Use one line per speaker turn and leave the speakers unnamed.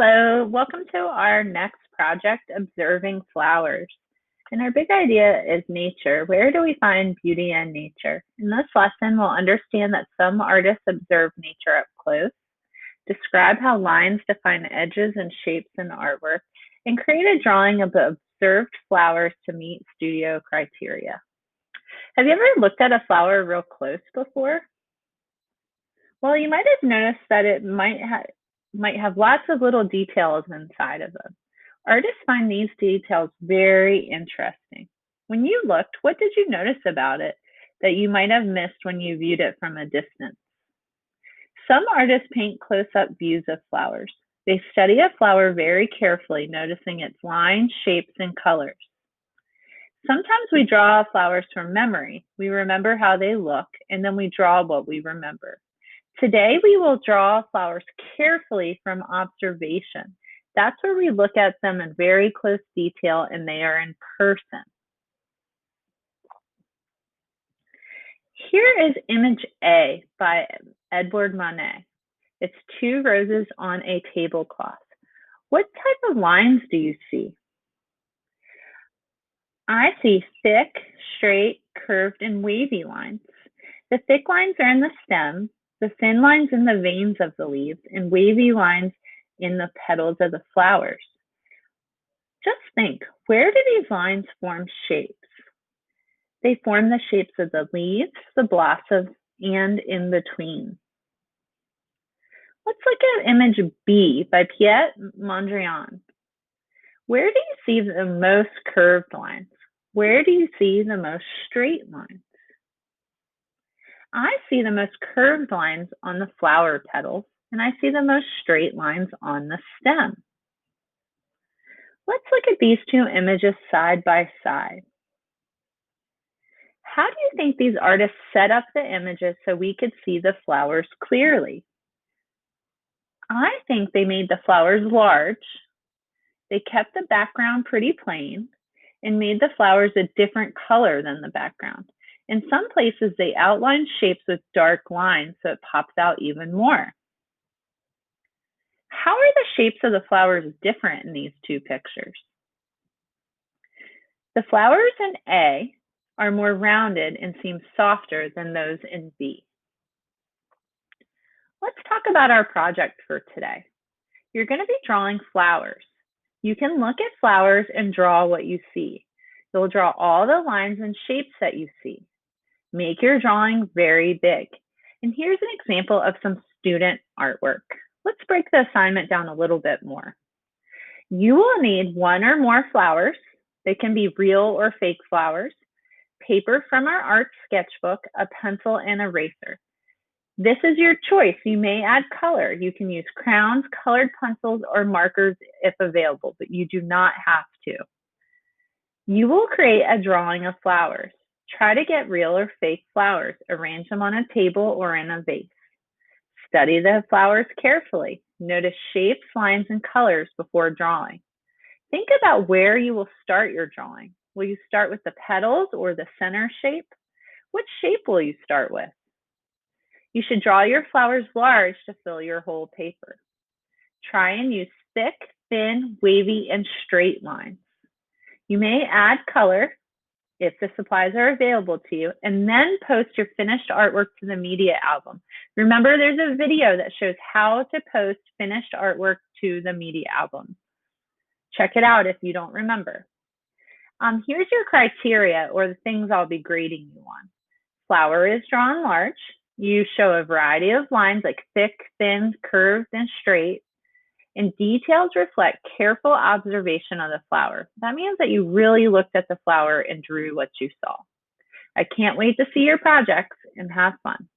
Hello, welcome to our next project, Observing Flowers. And our big idea is nature. Where do we find beauty in nature? In this lesson, we'll understand that some artists observe nature up close, describe how lines define edges and shapes in artwork, and create a drawing of the observed flowers to meet studio criteria. Have you ever looked at a flower real close before? Well, you might have noticed that it might have lots of little details inside of them. Artists find these details very interesting. When you looked, what did you notice about it that you might have missed when you viewed it from a distance? Some artists paint close-up views of flowers. They study a flower very carefully, noticing its lines, shapes, and colors. Sometimes we draw flowers from memory. We remember how they look, and then we draw what we remember. Today, we will draw flowers carefully from observation. That's where we look at them in very close detail and they are in person. Here is image A by Edouard Manet. It's two roses on a tablecloth. What type of lines do you see? I see thick, straight, curved, and wavy lines. The thick lines are in the stem, the thin lines in the veins of the leaves, and wavy lines in the petals of the flowers. Just think, where do these lines form shapes? They form the shapes of the leaves, the blossoms, and in between. Let's look at image B by Piet Mondrian. Where do you see the most curved lines? Where do you see the most straight lines? I see the most curved lines on the flower petals, and I see the most straight lines on the stem. Let's look at these two images side by side. How do you think these artists set up the images so we could see the flowers clearly? I think they made the flowers large. They kept the background pretty plain and made the flowers a different color than the background. In some places, they outlined shapes with dark lines so it pops out even more. How are the shapes of the flowers different in these two pictures? The flowers in A are more rounded and seem softer than those in B. Let's talk about our project for today. You're going to be drawing flowers. You can look at flowers and draw what you see. You'll draw all the lines and shapes that you see. Make your drawing very big. And here's an example of some student artwork. Let's break the assignment down a little bit more. You will need one or more flowers. They can be real or fake flowers, paper from our art sketchbook, a pencil, and eraser. This is your choice. You may add color. You can use crayons, colored pencils, or markers if available, but you do not have to. You will create a drawing of flowers. Try to get real or fake flowers. Arrange them on a table or in a vase. Study the flowers carefully. Notice shapes, lines, and colors before drawing. Think about where you will start your drawing. Will you start with the petals or the center shape? What shape will you start with? You should draw your flowers large to fill your whole paper. Try and use thick, thin, wavy, and straight lines. You may add color if the supplies are available to you, and then post your finished artwork to the media album. Remember, there's a video that shows how to post finished artwork to the media album. Check it out if you don't remember. Here's your criteria or the things I'll be grading you on. Flower is drawn large. You show a variety of lines like thick, thin, curved, and straight. And details reflect careful observation of the flower. That means that you really looked at the flower and drew what you saw. I can't wait to see your projects and have fun.